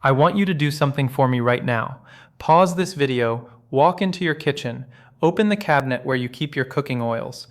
I want you to do something for me right now. Pause this video, walk into your kitchen, open the cabinet where you keep your cooking oils,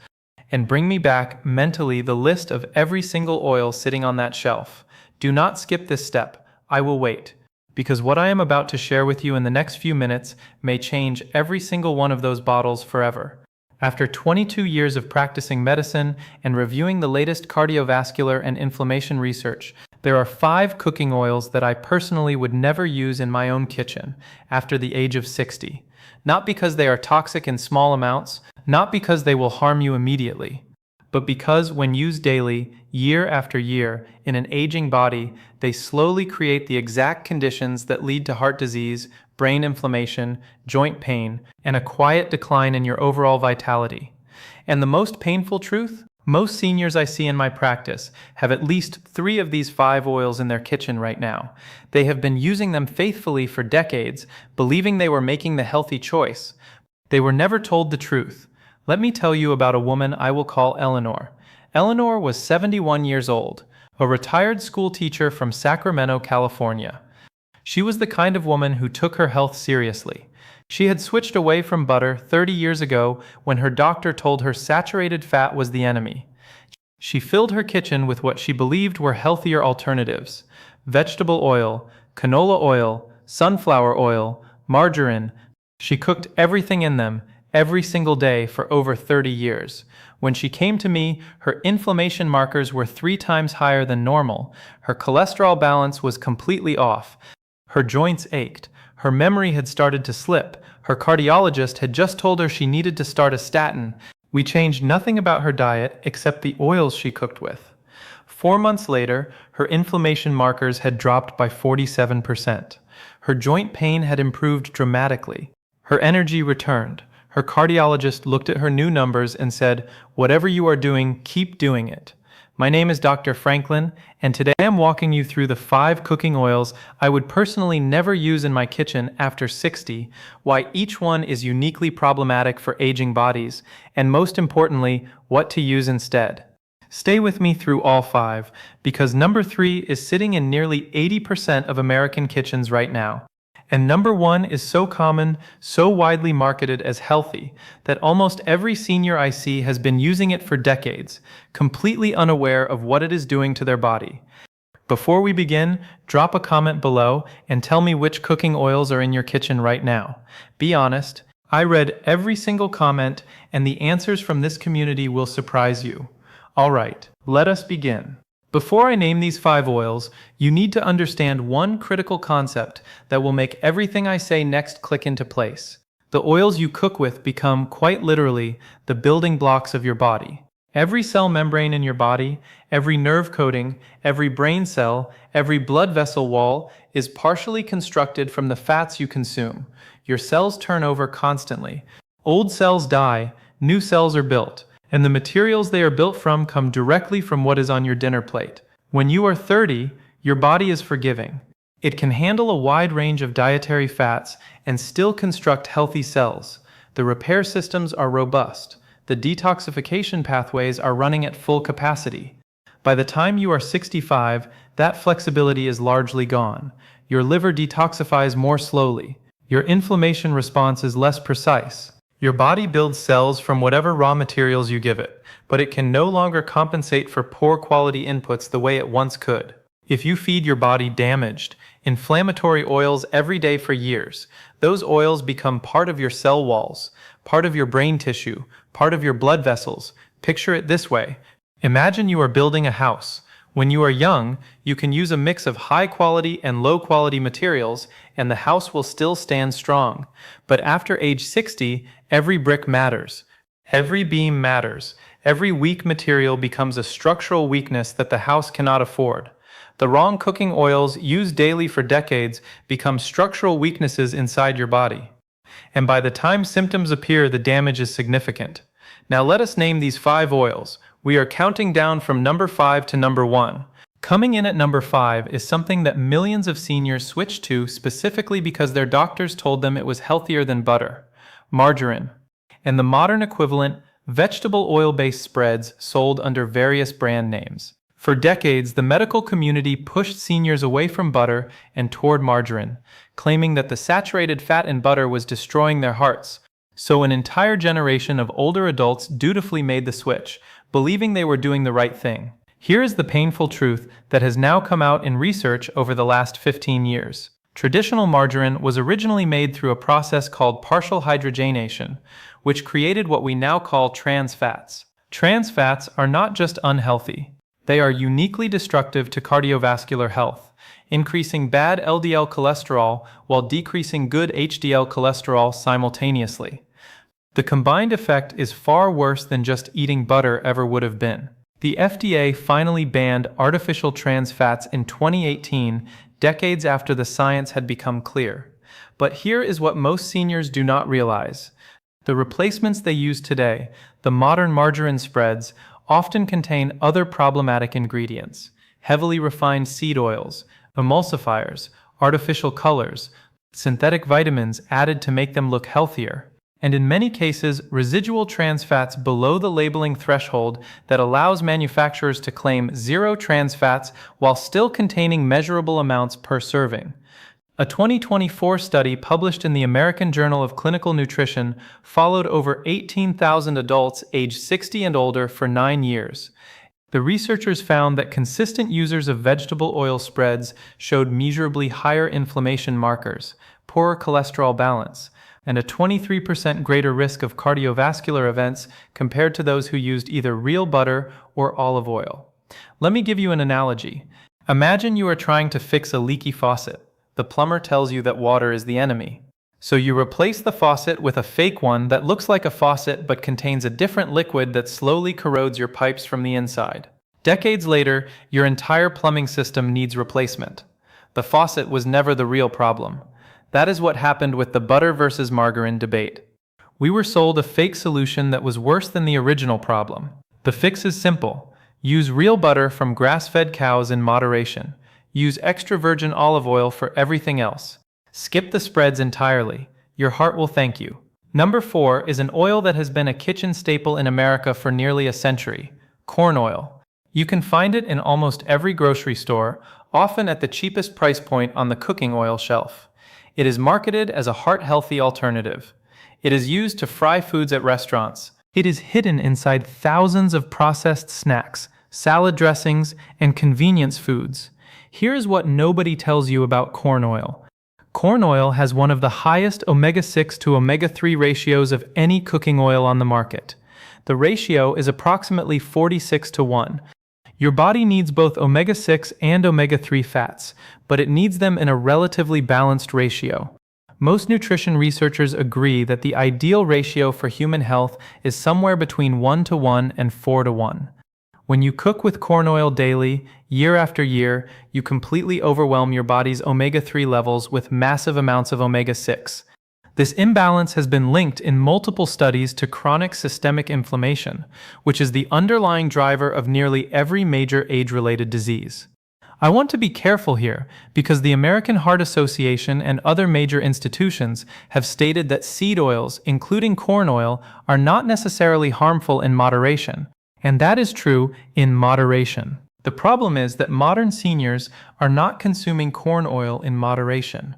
and bring me back mentally the list of every single oil sitting on that shelf. Do not skip this step. I will wait. Because what I am about to share with you in the next few minutes may change every single one of those bottles forever. After 22 years of practicing medicine and reviewing the latest cardiovascular and inflammation research, there are 5 cooking oils that I personally would never use in my own kitchen after the age of 60. Not because they are toxic in small amounts, not because they will harm you immediately, but because when used daily, year after year, in an aging body, they slowly create the exact conditions that lead to heart disease, brain inflammation, joint pain, and a quiet decline in your overall vitality. And the most painful truth? Most seniors I see in my practice have at least 3 of these 5 oils in their kitchen right now. They have been using them faithfully for decades, believing they were making the healthy choice. They were never told the truth. Let me tell you about a woman I will call Eleanor. Eleanor was 71 years old, a retired school teacher from Sacramento, California. She was the kind of woman who took her health seriously. She had switched away from butter 30 years ago when her doctor told her saturated fat was the enemy. She filled her kitchen with what she believed were healthier alternatives: vegetable oil, canola oil, sunflower oil, margarine. She cooked everything in them, every single day for over 30 years. When she came to me, her inflammation markers were 3 times higher than normal. Her cholesterol balance was completely off. Her joints ached. Her memory had started to slip. Her cardiologist had just told her she needed to start a statin. We changed nothing about her diet except the oils she cooked with. 4 months later, her inflammation markers had dropped by 47%. Her joint pain had improved dramatically. Her energy returned. Her cardiologist looked at her new numbers and said, "Whatever you are doing, keep doing it." My name is Dr. Franklin, and today I am walking you through the 5 cooking oils I would personally never use in my kitchen after 60, why each one is uniquely problematic for aging bodies, and most importantly, what to use instead. Stay with me through all 5, because number 3 is sitting in nearly 80% of American kitchens right now. And number 1 is so common, so widely marketed as healthy, that almost every senior I see has been using it for decades, completely unaware of what it is doing to their body. Before we begin, drop a comment below and tell me which cooking oils are in your kitchen right now. Be honest, I read every single comment, and the answers from this community will surprise you. All right, let us begin. Before I name these 5 oils, you need to understand one critical concept that will make everything I say next click into place. The oils you cook with become, quite literally, the building blocks of your body. Every cell membrane in your body, every nerve coating, every brain cell, every blood vessel wall is partially constructed from the fats you consume. Your cells turn over constantly. Old cells die, new cells are built. And the materials they are built from come directly from what is on your dinner plate. When you are 30, your body is forgiving. It can handle a wide range of dietary fats and still construct healthy cells. The repair systems are robust. The detoxification pathways are running at full capacity. By the time you are 65, that flexibility is largely gone. Your liver detoxifies more slowly. Your inflammation response is less precise. Your body builds cells from whatever raw materials you give it, but it can no longer compensate for poor quality inputs the way it once could. If you feed your body damaged, inflammatory oils every day for years, those oils become part of your cell walls, part of your brain tissue, part of your blood vessels. Picture it this way. Imagine you are building a house. When you are young, you can use a mix of high-quality and low-quality materials, and the house will still stand strong. But after age 60, every brick matters. Every beam matters. Every weak material becomes a structural weakness that the house cannot afford. The wrong cooking oils used daily for decades become structural weaknesses inside your body. And by the time symptoms appear, the damage is significant. Now let us name these 5 oils. We are counting down from number 5 to number 1. Coming in at number 5 is something that millions of seniors switch to specifically because their doctors told them it was healthier than butter: margarine. And the modern equivalent, vegetable oil-based spreads sold under various brand names. For decades, the medical community pushed seniors away from butter and toward margarine, claiming that the saturated fat in butter was destroying their hearts. So an entire generation of older adults dutifully made the switch, believing they were doing the right thing. Here is the painful truth that has now come out in research over the last 15 years. Traditional margarine was originally made through a process called partial hydrogenation, which created what we now call trans fats. Trans fats are not just unhealthy. They are uniquely destructive to cardiovascular health, increasing bad LDL cholesterol while decreasing good HDL cholesterol simultaneously. The combined effect is far worse than just eating butter ever would have been. The FDA finally banned artificial trans fats in 2018, decades after the science had become clear. But here is what most seniors do not realize. The replacements they use today, the modern margarine spreads, often contain other problematic ingredients: heavily refined seed oils, emulsifiers, artificial colors, synthetic vitamins added to make them look healthier, and in many cases, residual trans fats below the labeling threshold that allows manufacturers to claim zero trans fats while still containing measurable amounts per serving. A 2024 study published in the American Journal of Clinical Nutrition followed over 18,000 adults aged 60 and older for 9 years. The researchers found that consistent users of vegetable oil spreads showed measurably higher inflammation markers, poorer cholesterol balance, and a 23% greater risk of cardiovascular events compared to those who used either real butter or olive oil. Let me give you an analogy. Imagine you are trying to fix a leaky faucet. The plumber tells you that water is the enemy. So you replace the faucet with a fake one that looks like a faucet but contains a different liquid that slowly corrodes your pipes from the inside. Decades later, your entire plumbing system needs replacement. The faucet was never the real problem. That is what happened with the butter versus margarine debate. We were sold a fake solution that was worse than the original problem. The fix is simple. Use real butter from grass-fed cows in moderation. Use extra virgin olive oil for everything else. Skip the spreads entirely. Your heart will thank you. Number 4 is an oil that has been a kitchen staple in America for nearly a century: corn oil. You can find it in almost every grocery store, often at the cheapest price point on the cooking oil shelf. It is marketed as a heart-healthy alternative. It is used to fry foods at restaurants. It is hidden inside thousands of processed snacks, salad dressings, and convenience foods. Here's what nobody tells you about corn oil. Corn oil has one of the highest omega-6 to omega-3 ratios of any cooking oil on the market. The ratio is approximately 46 to 1. Your body needs both omega-6 and omega-3 fats, but it needs them in a relatively balanced ratio. Most nutrition researchers agree that the ideal ratio for human health is somewhere between 1 to 1 and 4 to 1. When you cook with corn oil daily, year after year, you completely overwhelm your body's omega-3 levels with massive amounts of omega-6. This imbalance has been linked in multiple studies to chronic systemic inflammation, which is the underlying driver of nearly every major age-related disease. I want to be careful here because the American Heart Association and other major institutions have stated that seed oils, including corn oil, are not necessarily harmful in moderation. And that is true in moderation. The problem is that modern seniors are not consuming corn oil in moderation.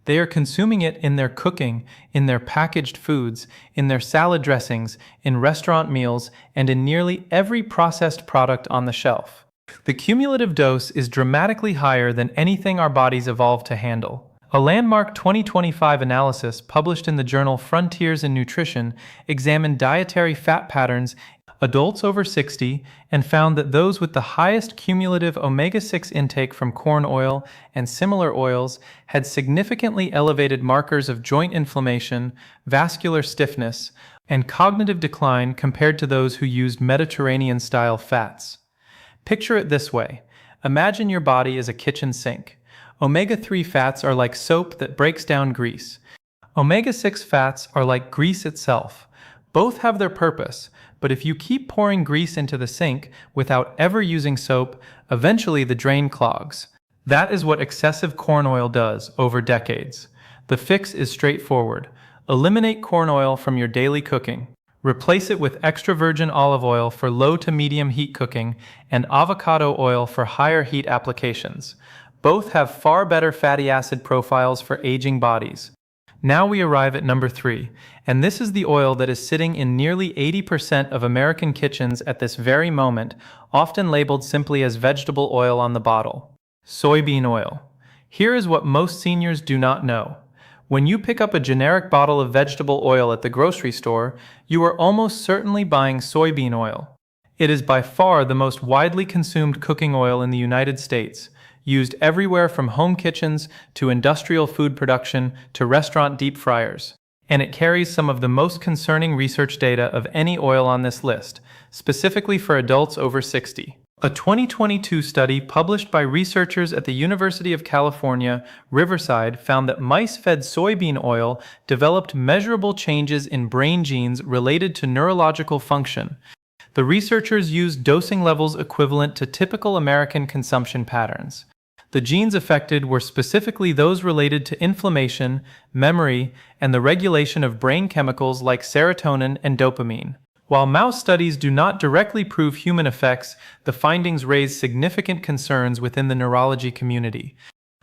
They are consuming it in their cooking, in their packaged foods, in their salad dressings, in restaurant meals, and in nearly every processed product on the shelf. The cumulative dose is dramatically higher than anything our bodies evolved to handle. A landmark 2025 analysis published in the journal Frontiers in Nutrition examined dietary fat patterns adults over 60 and found that those with the highest cumulative omega-6 intake from corn oil and similar oils had significantly elevated markers of joint inflammation, vascular stiffness, and cognitive decline compared to those who used Mediterranean-style fats. Picture it this way. Imagine your body is a kitchen sink. Omega-3 fats are like soap that breaks down grease. Omega-6 fats are like grease itself. Both have their purpose, but if you keep pouring grease into the sink without ever using soap, eventually the drain clogs. That is what excessive corn oil does over decades. The fix is straightforward. Eliminate corn oil from your daily cooking. Replace it with extra virgin olive oil for low to medium heat cooking and avocado oil for higher heat applications. Both have far better fatty acid profiles for aging bodies. Now we arrive at number 3, and this is the oil that is sitting in nearly 80% of American kitchens at this very moment, often labeled simply as vegetable oil on the bottle. Soybean oil. Here is what most seniors do not know. When you pick up a generic bottle of vegetable oil at the grocery store, you are almost certainly buying soybean oil. It is by far the most widely consumed cooking oil in the United States, used everywhere from home kitchens to industrial food production to restaurant deep fryers. And it carries some of the most concerning research data of any oil on this list, specifically for adults over 60. A 2022 study published by researchers at the University of California, Riverside found that mice fed soybean oil developed measurable changes in brain genes related to neurological function. The researchers used dosing levels equivalent to typical American consumption patterns. The genes affected were specifically those related to inflammation, memory, and the regulation of brain chemicals like serotonin and dopamine. While mouse studies do not directly prove human effects, the findings raise significant concerns within the neurology community.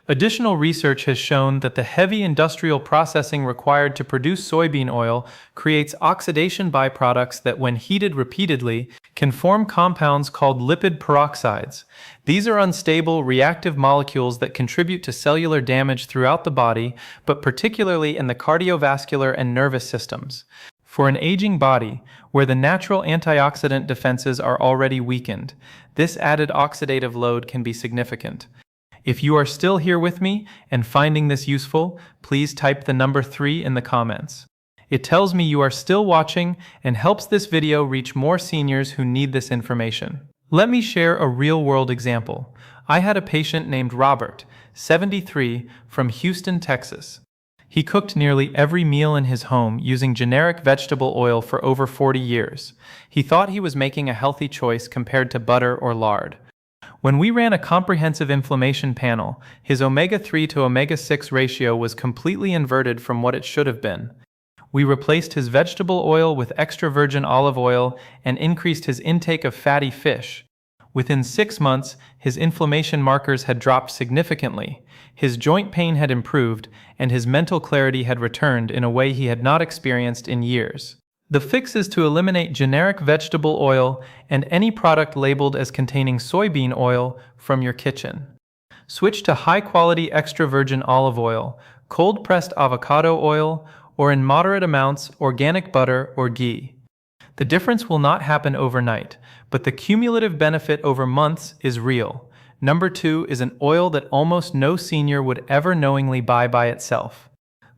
Additional research has shown that the heavy industrial processing required to produce soybean oil creates oxidation byproducts that, when heated repeatedly, can form compounds called lipid peroxides. These are unstable, reactive molecules that contribute to cellular damage throughout the body, but particularly in the cardiovascular and nervous systems. For an aging body, where the natural antioxidant defenses are already weakened, this added oxidative load can be significant. If you are still here with me and finding this useful, please type the number 3 in the comments. It tells me you are still watching and helps this video reach more seniors who need this information. Let me share a real-world example. I had a patient named Robert, 73, from Houston, Texas. He cooked nearly every meal in his home using generic vegetable oil for over 40 years. He thought he was making a healthy choice compared to butter or lard. When we ran a comprehensive inflammation panel, his omega-3 to omega-6 ratio was completely inverted from what it should have been. We replaced his vegetable oil with extra virgin olive oil and increased his intake of fatty fish. Within 6 months, his inflammation markers had dropped significantly, his joint pain had improved, and his mental clarity had returned in a way he had not experienced in years. The fix is to eliminate generic vegetable oil and any product labeled as containing soybean oil from your kitchen. Switch to high-quality extra virgin olive oil, cold-pressed avocado oil, or in moderate amounts, organic butter or ghee. The difference will not happen overnight, but the cumulative benefit over months is real. Number 2 is an oil that almost no senior would ever knowingly buy by itself.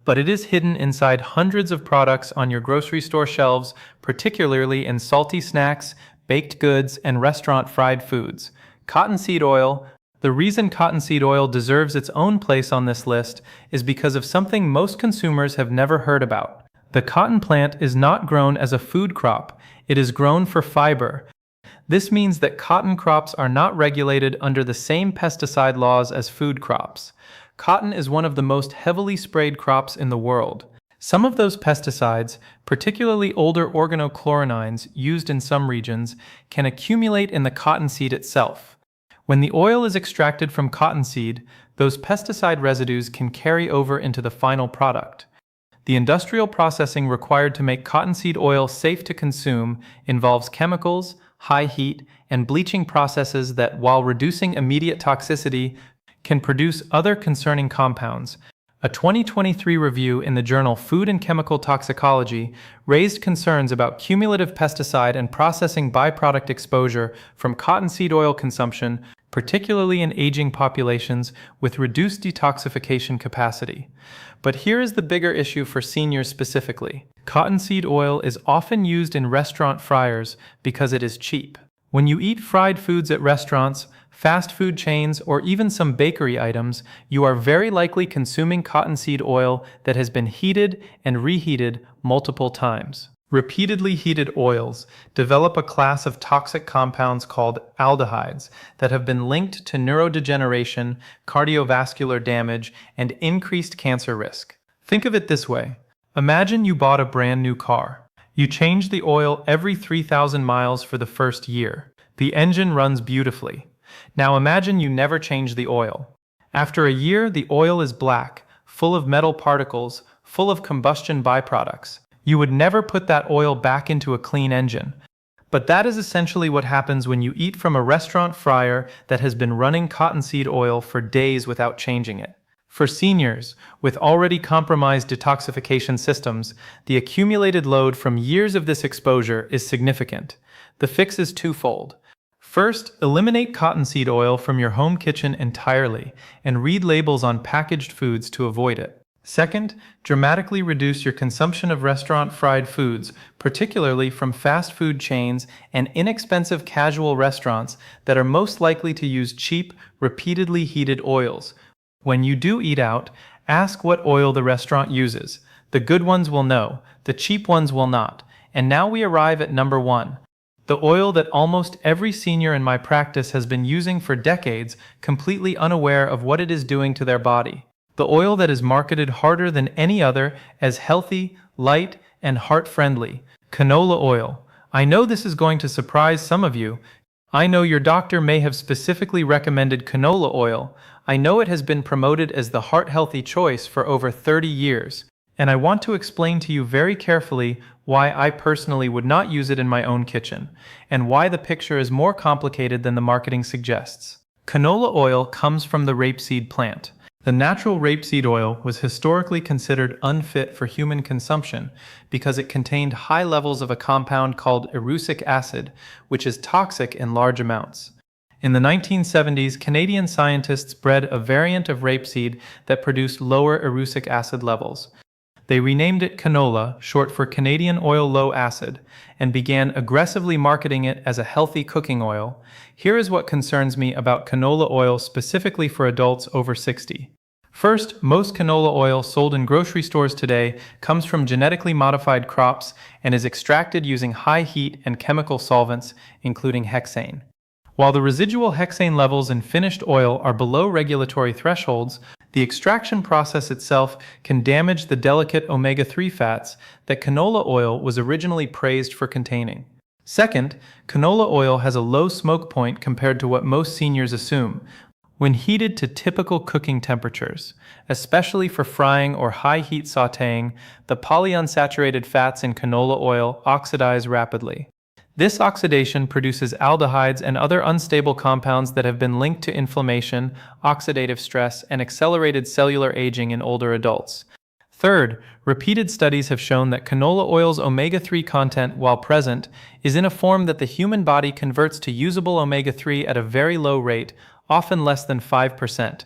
But it is hidden inside hundreds of products on your grocery store shelves, particularly in salty snacks, baked goods, and restaurant fried foods. Cottonseed oil. The reason cottonseed oil deserves its own place on this list is because of something most consumers have never heard about. The cotton plant is not grown as a food crop, it is grown for fiber. This means that cotton crops are not regulated under the same pesticide laws as food crops. Cotton is one of the most heavily sprayed crops in the world. Some of those pesticides, particularly older organochlorines used in some regions, can accumulate in the cottonseed itself. When the oil is extracted from cottonseed, those pesticide residues can carry over into the final product. The industrial processing required to make cottonseed oil safe to consume involves chemicals, high heat, and bleaching processes that, while reducing immediate toxicity, can produce other concerning compounds. A 2023 review in the journal Food and Chemical Toxicology raised concerns about cumulative pesticide and processing byproduct exposure from cottonseed oil consumption, particularly in aging populations with reduced detoxification capacity. But here is the bigger issue for seniors specifically. Cottonseed oil is often used in restaurant fryers because it is cheap. When you eat fried foods at restaurants, fast food chains, or even some bakery items, you are very likely consuming cottonseed oil that has been heated and reheated multiple times. Repeatedly heated oils develop a class of toxic compounds called aldehydes that have been linked to neurodegeneration, cardiovascular damage, and increased cancer risk. Think of it this way. Imagine you bought a brand new car. You change the oil every 3,000 miles for the first year. The engine runs beautifully. Now imagine you never change the oil. After a year, the oil is black, full of metal particles, full of combustion byproducts. You would never put that oil back into a clean engine. But that is essentially what happens when you eat from a restaurant fryer that has been running cottonseed oil for days without changing it. For seniors, with already compromised detoxification systems, the accumulated load from years of this exposure is significant. The fix is twofold. First, eliminate cottonseed oil from your home kitchen entirely and read labels on packaged foods to avoid it. Second, dramatically reduce your consumption of restaurant fried foods, particularly from fast food chains and inexpensive casual restaurants that are most likely to use cheap, repeatedly heated oils. When you do eat out, ask what oil the restaurant uses. The good ones will know, the cheap ones will not. And now we arrive at number 1. The oil that almost every senior in my practice has been using for decades, completely unaware of what it is doing to their body. The oil that is marketed harder than any other as healthy, light, and heart-friendly, canola oil. I know this is going to surprise some of you. I know your doctor may have specifically recommended canola oil. I know it has been promoted as the heart-healthy choice for over 30 years. And I want to explain to you very carefully why I personally would not use it in my own kitchen, and why the picture is more complicated than the marketing suggests. Canola oil comes from the rapeseed plant. The natural rapeseed oil was historically considered unfit for human consumption because it contained high levels of a compound called erucic acid, which is toxic in large amounts. In the 1970s, Canadian scientists bred a variant of rapeseed that produced lower erucic acid levels. They renamed it canola, short for Canadian oil low acid, and began aggressively marketing it as a healthy cooking oil. Here is what concerns me about canola oil specifically for adults over 60. First, most canola oil sold in grocery stores today comes from genetically modified crops and is extracted using high heat and chemical solvents, including hexane. While the residual hexane levels in finished oil are below regulatory thresholds, the extraction process itself can damage the delicate omega-3 fats that canola oil was originally praised for containing. Second, canola oil has a low smoke point compared to what most seniors assume. When heated to typical cooking temperatures, especially for frying or high-heat sautéing, the polyunsaturated fats in canola oil oxidize rapidly. This oxidation produces aldehydes and other unstable compounds that have been linked to inflammation, oxidative stress, and accelerated cellular aging in older adults. Third, repeated studies have shown that canola oil's omega-3 content, while present, is in a form that the human body converts to usable omega-3 at a very low rate, often less than 5%.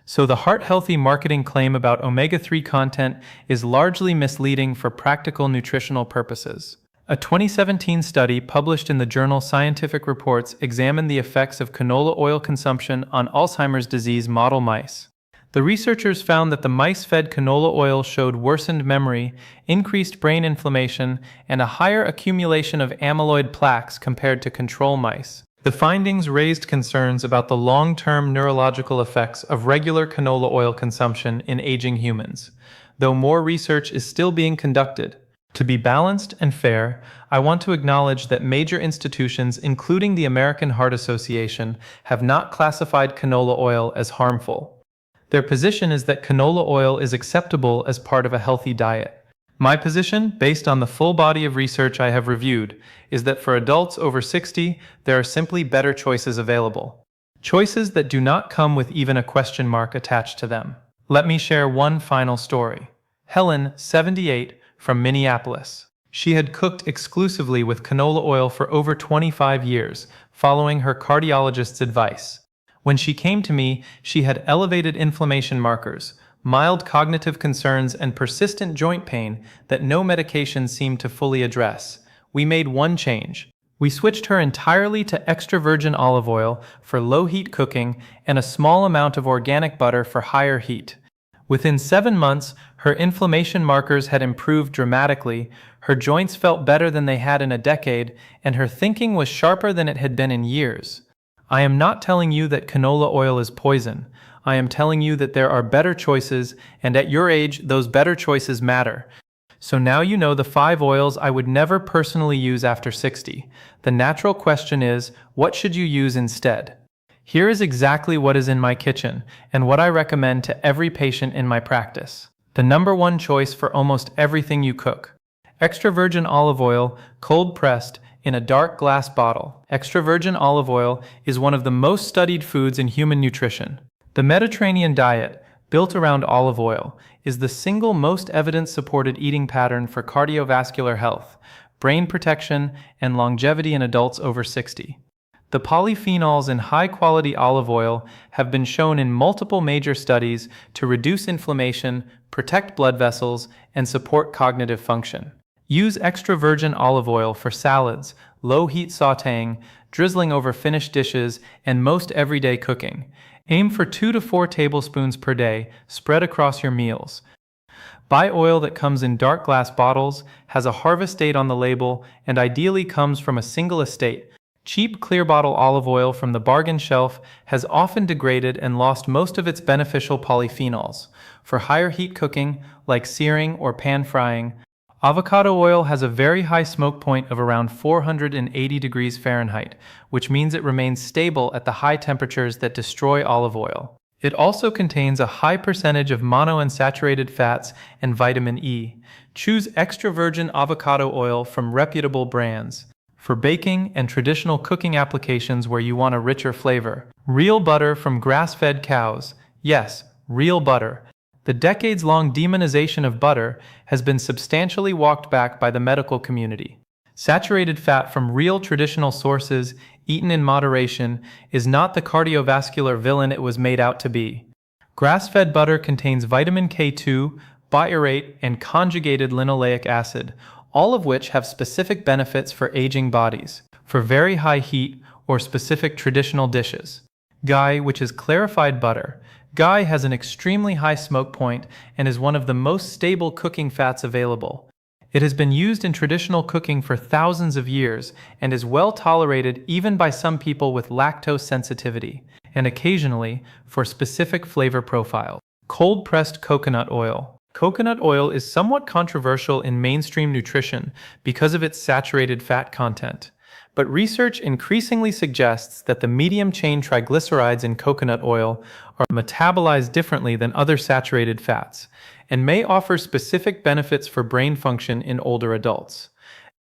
So the heart-healthy marketing claim about omega-3 content is largely misleading for practical nutritional purposes. A 2017 study published in the journal Scientific Reports examined the effects of canola oil consumption on Alzheimer's disease model mice. The researchers found that the mice fed canola oil showed worsened memory, increased brain inflammation, and a higher accumulation of amyloid plaques compared to control mice. The findings raised concerns about the long-term neurological effects of regular canola oil consumption in aging humans, though more research is still being conducted. To be balanced and fair, I want to acknowledge that major institutions, including the American Heart Association, have not classified canola oil as harmful. Their position is that canola oil is acceptable as part of a healthy diet. My position, based on the full body of research I have reviewed, is that for adults over 60, there are simply better choices available. Choices that do not come with even a question mark attached to them. Let me share one final story. Helen, 78, from Minneapolis. She had cooked exclusively with canola oil for over 25 years, following her cardiologist's advice. When she came to me, she had elevated inflammation markers, mild cognitive concerns, and persistent joint pain that no medication seemed to fully address. We made one change. We switched her entirely to extra virgin olive oil for low-heat cooking and a small amount of organic butter for higher heat. Within 7 months, her inflammation markers had improved dramatically, her joints felt better than they had in a decade, and her thinking was sharper than it had been in years. I am not telling you that canola oil is poison. I am telling you that there are better choices, and at your age, those better choices matter. So now you know the 5 oils I would never personally use after 60. The natural question is, what should you use instead? Here is exactly what is in my kitchen and what I recommend to every patient in my practice. The number one choice for almost everything you cook. Extra virgin olive oil, cold pressed, in a dark glass bottle. Extra virgin olive oil is one of the most studied foods in human nutrition. The Mediterranean diet, built around olive oil, is the single most evidence-supported eating pattern for cardiovascular health, brain protection, and longevity in adults over 60. The polyphenols in high-quality olive oil have been shown in multiple major studies to reduce inflammation, protect blood vessels, and support cognitive function. Use extra virgin olive oil for salads, low-heat sautéing, drizzling over finished dishes, and most everyday cooking. Aim for 2 to 4 tablespoons per day, spread across your meals. Buy oil that comes in dark glass bottles, has a harvest date on the label, and ideally comes from a single estate. Cheap clear bottle olive oil from the bargain shelf has often degraded and lost most of its beneficial polyphenols. For higher heat cooking, like searing or pan frying, avocado oil has a very high smoke point of around 480 degrees Fahrenheit, which means it remains stable at the high temperatures that destroy olive oil. It also contains a high percentage of monounsaturated fats and vitamin E. Choose extra virgin avocado oil from reputable brands. For baking and traditional cooking applications where you want a richer flavor. Real butter from grass-fed cows. Yes, real butter. The decades-long demonization of butter has been substantially walked back by the medical community. Saturated fat from real traditional sources, eaten in moderation, is not the cardiovascular villain it was made out to be. Grass-fed butter contains vitamin K2, butyrate, and conjugated linoleic acid, all of which have specific benefits for aging bodies, for very high heat, or specific traditional dishes. Ghee, which is clarified butter. Ghee has an extremely high smoke point and is one of the most stable cooking fats available. It has been used in traditional cooking for thousands of years and is well tolerated even by some people with lactose sensitivity, and occasionally for specific flavor profiles. Cold-pressed coconut oil. Coconut oil is somewhat controversial in mainstream nutrition because of its saturated fat content. But research increasingly suggests that the medium-chain triglycerides in coconut oil are metabolized differently than other saturated fats, and may offer specific benefits for brain function in older adults.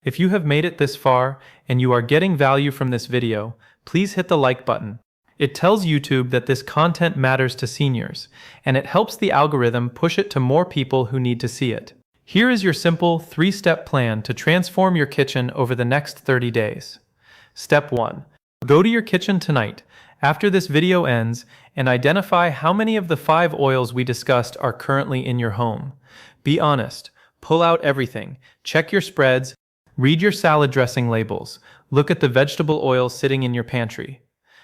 If you have made it this far, and you are getting value from this video, please hit the like button. It tells YouTube that this content matters to seniors, and it helps the algorithm push it to more people who need to see it. Here is your simple 3-step plan to transform your kitchen over the next 30 days. Step 1. Go to your kitchen tonight, after this video ends, and identify how many of the 5 oils we discussed are currently in your home. Be honest. Pull out everything. Check your spreads. Read your salad dressing labels. Look at the vegetable oils sitting in your pantry.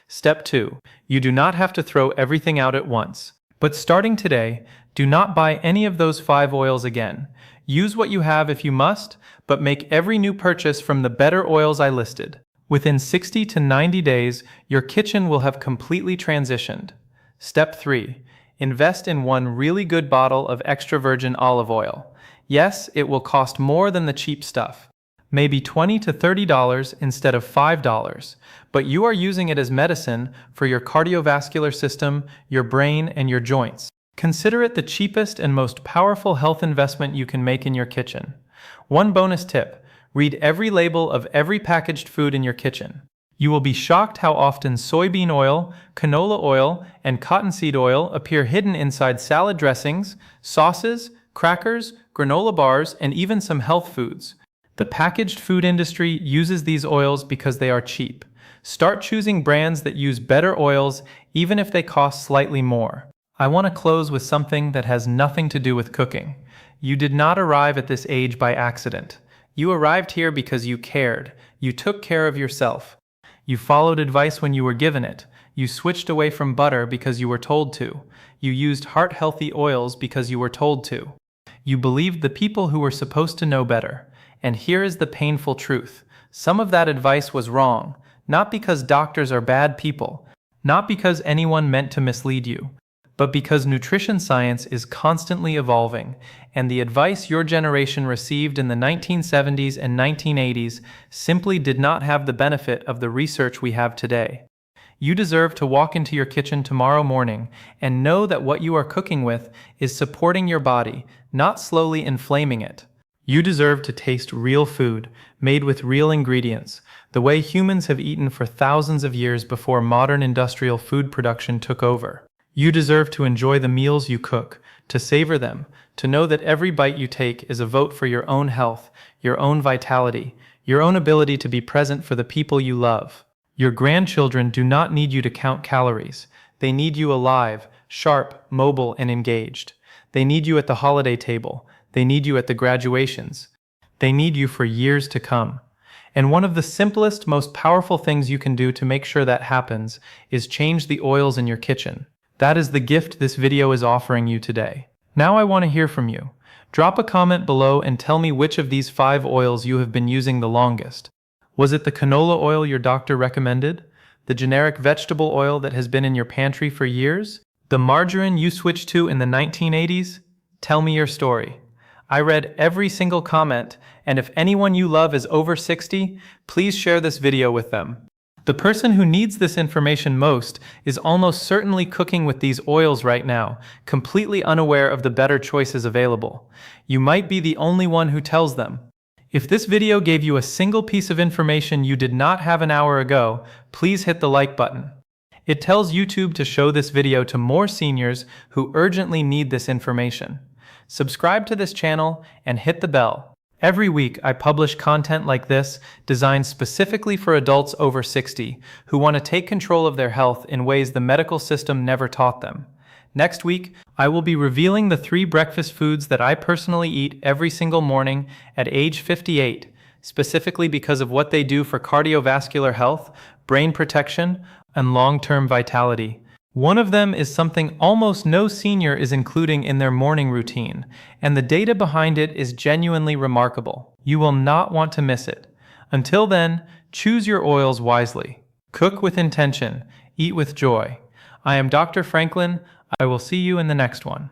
Step 2. You do not have to throw everything out at once. But starting today, do not buy any of those 5 oils again. Use what you have if you must, but make every new purchase from the better oils I listed. Within 60 to 90 days, your kitchen will have completely transitioned. Step 3. Invest in one really good bottle of extra virgin olive oil. Yes, it will cost more than the cheap stuff. Maybe $20 to $30 instead of $5, but you are using it as medicine for your cardiovascular system, your brain, and your joints. Consider it the cheapest and most powerful health investment you can make in your kitchen. One bonus tip: read every label of every packaged food in your kitchen. You will be shocked how often soybean oil, canola oil, and cottonseed oil appear hidden inside salad dressings, sauces, crackers, granola bars, and even some health foods. The packaged food industry uses these oils because they are cheap. Start choosing brands that use better oils, even if they cost slightly more. I want to close with something that has nothing to do with cooking. You did not arrive at this age by accident. You arrived here because you cared. You took care of yourself. You followed advice when you were given it. You switched away from butter because you were told to. You used heart-healthy oils because you were told to. You believed the people who were supposed to know better. And here is the painful truth. Some of that advice was wrong, not because doctors are bad people, not because anyone meant to mislead you, but because nutrition science is constantly evolving, and the advice your generation received in the 1970s and 1980s simply did not have the benefit of the research we have today. You deserve to walk into your kitchen tomorrow morning and know that what you are cooking with is supporting your body, not slowly inflaming it. You deserve to taste real food, made with real ingredients, the way humans have eaten for thousands of years before modern industrial food production took over. You deserve to enjoy the meals you cook, to savor them, to know that every bite you take is a vote for your own health, your own vitality, your own ability to be present for the people you love. Your grandchildren do not need you to count calories. They need you alive, sharp, mobile, and engaged. They need you at the holiday table. They need you at the graduations. They need you for years to come. And one of the simplest, most powerful things you can do to make sure that happens is change the oils in your kitchen. That is the gift this video is offering you today. Now I want to hear from you. Drop a comment below and tell me which of these 5 oils you have been using the longest. Was it the canola oil your doctor recommended? The generic vegetable oil that has been in your pantry for years? The margarine you switched to in the 1980s? Tell me your story. I read every single comment, and if anyone you love is over 60, please share this video with them. The person who needs this information most is almost certainly cooking with these oils right now, completely unaware of the better choices available. You might be the only one who tells them. If this video gave you a single piece of information you did not have an hour ago, please hit the like button. It tells YouTube to show this video to more seniors who urgently need this information. Subscribe to this channel and hit the bell. Every week I publish content like this designed specifically for adults over 60 who want to take control of their health in ways the medical system never taught them. Next week, I will be revealing the 3 breakfast foods that I personally eat every single morning at age 58, specifically because of what they do for cardiovascular health, brain protection, and long-term vitality. One of them is something almost no senior is including in their morning routine, and the data behind it is genuinely remarkable. You will not want to miss it. Until then, choose your oils wisely. Cook with intention. Eat with joy. I am Dr. Franklin. I will see you in the next one.